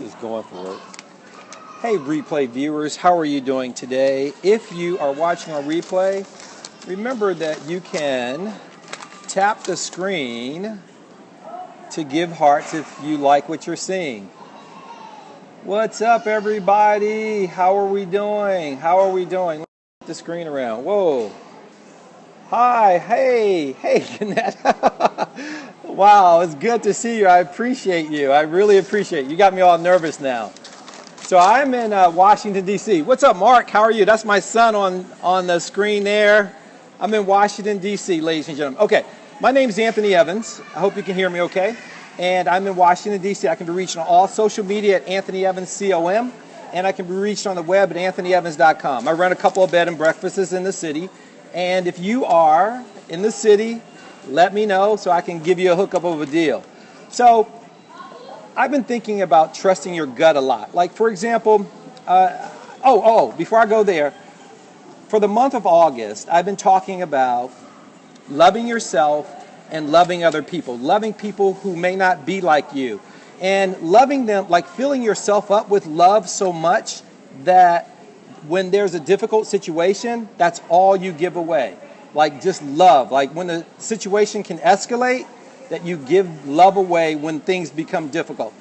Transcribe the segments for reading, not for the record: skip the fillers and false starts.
just going for it. Hey, replay viewers, how are you doing today? If you are watching on replay, remember that you can tap the screen to give hearts if you like what you're seeing. What's up, everybody? How are we doing? How are we doing? Let's flip the screen around. Whoa. Hi, hey, Jeanette. Wow, it's good to see you. I appreciate you. I really appreciate you. You got me all nervous now. So I'm in Washington, D.C. What's up, Mark? How are you? That's my son on the screen there. I'm in Washington, D.C., ladies and gentlemen. Okay, my name is Anthony Evans. I hope you can hear me okay. And I'm in Washington, D.C. I can be reached on all social media at AnthonyEvansCom, and I can be reached on the web at AnthonyEvans.com. I run a couple of bed and breakfasts in the city, and if you are in the city, let me know so I can give you a hookup of a deal. So I've been thinking about trusting your gut a lot. Like, for example, before I go there, for the month of August, I've been talking about loving yourself and loving other people who may not be like you, and loving them, like filling yourself up with love so much that when there's a difficult situation, that's all you give away. Like just love, like when the situation can escalate, that you give love away when things become difficult.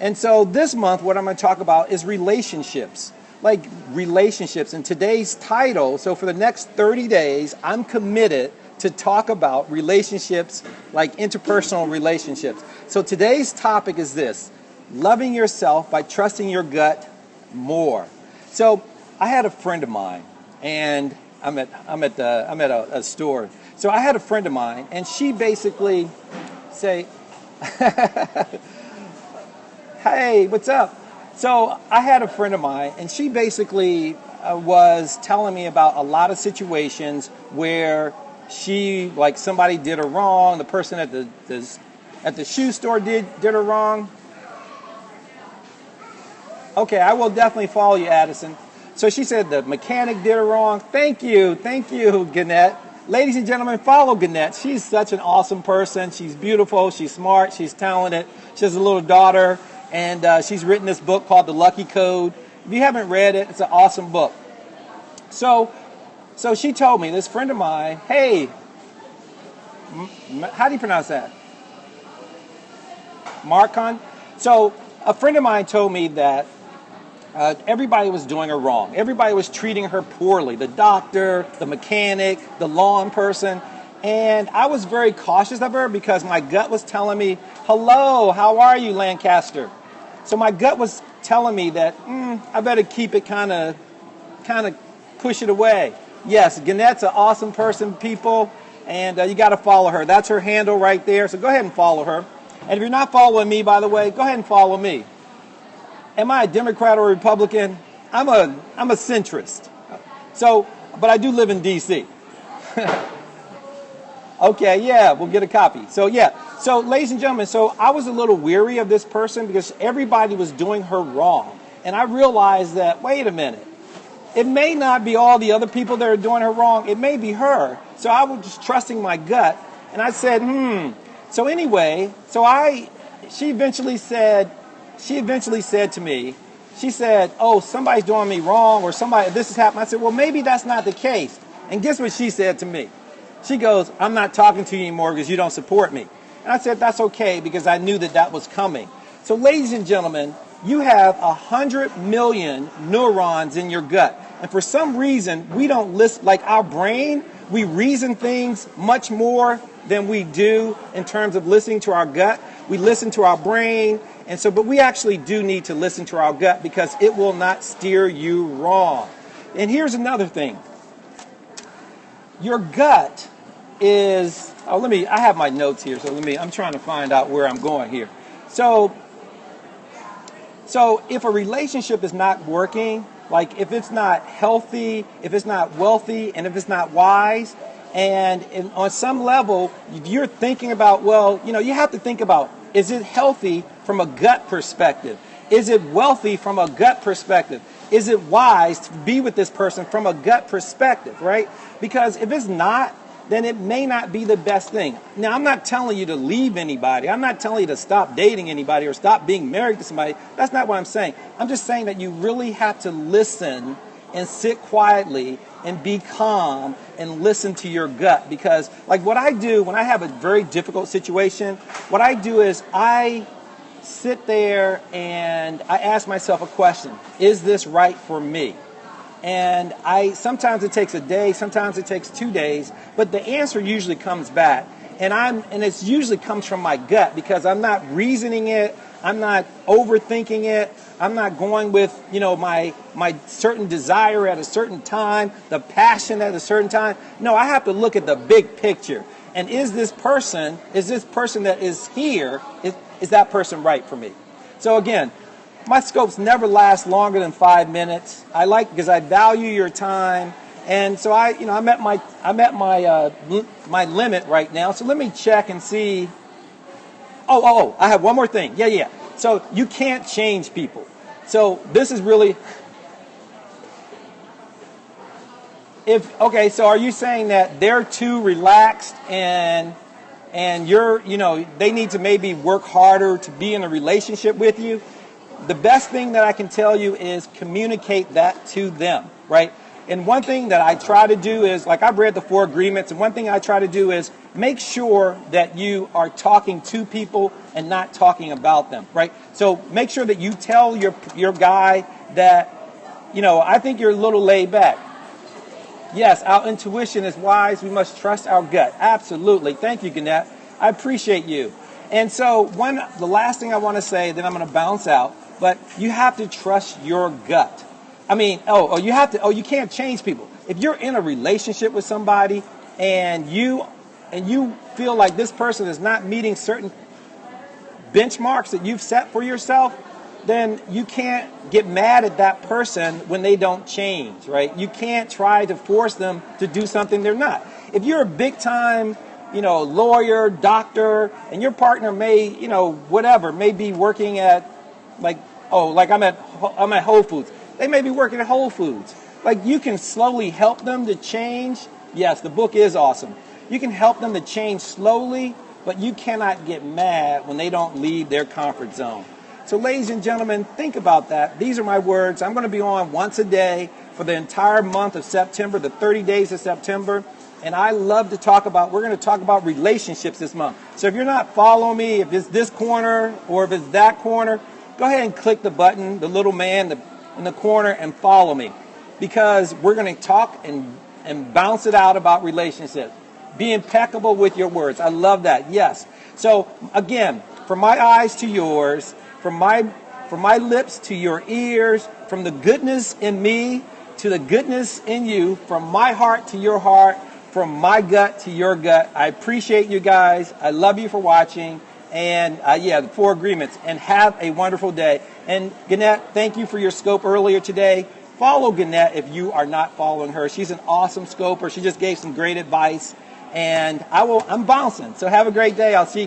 And so this month, what I'm going to talk about is relationships. Like relationships. And today's title, so for the next 30 days, I'm committed to talk about relationships, like interpersonal relationships. So today's topic is this: loving yourself by trusting your gut more. So I had a friend of mine, and I'm at a store. So I had a friend of mine, and she basically say, "Hey, what's up?" So I had a friend of mine, and she basically was telling me about a lot of situations where she, like, somebody did her wrong. The person at the shoe store did her wrong. Okay, I will definitely follow you, Addison. So she said the mechanic did her wrong. Thank you, Gannett. Ladies and gentlemen, follow Gannett. She's such an awesome person. She's beautiful, she's smart, she's talented. She has a little daughter, and she's written this book called The Lucky Code. If you haven't read it, it's an awesome book. So she told me, this friend of mine, hey, how do you pronounce that? Marcon? So a friend of mine told me that everybody was doing her wrong. Everybody was treating her poorly. The doctor, the mechanic, the lawn person. And I was very cautious of her because my gut was telling me, hello, how are you, Lancaster? So my gut was telling me that I better keep it kind of push it away. Yes, Gannett's an awesome person, people, and you got to follow her. That's her handle right there, so go ahead and follow her. And if you're not following me, by the way, go ahead and follow me. Am I a Democrat or a Republican? I'm a centrist. So, but I do live in D.C. Okay, yeah, we'll get a copy. So, yeah. So, ladies and gentlemen, so I was a little weary of this person because everybody was doing her wrong. And I realized that, wait a minute. It may not be all the other people that are doing her wrong. It may be her. So I was just trusting my gut. And I said, So anyway, she eventually said to me, she said, oh, somebody's doing me wrong, or this has happened. I said, well, maybe that's not the case. And guess what she said to me? She goes, I'm not talking to you anymore because you don't support me. And I said, that's okay, because I knew that was coming. So ladies and gentlemen, you have 100 million neurons in your gut. And for some reason, we don't listen, like our brain, we reason things much more than we do in terms of listening to our gut. We listen to our brain. And so, but we actually do need to listen to our gut because it will not steer you wrong. And here's another thing. Your gut is, I have my notes here. So I'm trying to find out where I'm going here. So if a relationship is not working, like if it's not healthy, if it's not wealthy, and if it's not wise, and on some level, you're thinking about, you have to think about, is it healthy from a gut perspective? Is it wealthy from a gut perspective? Is it wise to be with this person from a gut perspective, right? Because if it's not, then it may not be the best thing. Now, I'm not telling you to leave anybody. I'm not telling you to stop dating anybody or stop being married to somebody. That's not what I'm saying. I'm just saying that you really have to listen and sit quietly and be calm and listen to your gut. Because like what I do when I have a very difficult situation, what I do is I sit there and I ask myself a question. Is this right for me? And sometimes it takes a day, sometimes it takes 2 days, but the answer usually comes back. And it usually comes from my gut because I'm not reasoning it, I'm not overthinking it, I'm not going with, my certain desire at a certain time, the passion at a certain time. No, I have to look at the big picture. And is this person that is here, is that person right for me? So again, my scopes never last longer than 5 minutes. Because I value your time, and so I'm at my limit right now. So let me check and see. Oh, I have one more thing. Yeah. So you can't change people. So this is really. So are you saying that they're too relaxed and they need to maybe work harder to be in a relationship with you? The best thing that I can tell you is communicate that to them, right? And one thing that I try to do is, like I've read the 4 agreements, and one thing I try to do is make sure that you are talking to people and not talking about them, right? So make sure that you tell your guy that, I think you're a little laid back. Yes, our intuition is wise. We must trust our gut. Absolutely. Thank you, Gannett. I appreciate you. And so the last thing I want to say, then I'm going to bounce out, but you have to trust your gut. You can't change people. If you're in a relationship with somebody and you feel like this person is not meeting certain benchmarks that you've set for yourself, then you can't get mad at that person when they don't change, right? You can't try to force them to do something they're not. If you're a big time lawyer, doctor, and your partner may be working at I'm at Whole Foods. They may be working at Whole Foods. Like, you can slowly help them to change. Yes, the book is awesome. You can help them to change slowly, but you cannot get mad when they don't leave their comfort zone. So, ladies and gentlemen, think about that. These are my words. I'm going to be on once a day for the entire month of September, the 30 days of September. And I love to we're going to talk about relationships this month. So if you're not following me, if it's this corner or if it's that corner, go ahead and click the button, the little man in the corner, and follow me. Because we're going to talk and bounce it out about relationships. Be impeccable with your words. I love that. Yes. So again, from my eyes to yours, from my lips to your ears, from the goodness in me to the goodness in you, from my heart to your heart, from my gut to your gut. I appreciate you guys. I love you for watching. And the 4 agreements. And have a wonderful day. And Gannett, thank you for your scope earlier today. Follow Gannett if you are not following her. She's an awesome scoper. She just gave some great advice. And I'm bouncing. So have a great day. I'll see you.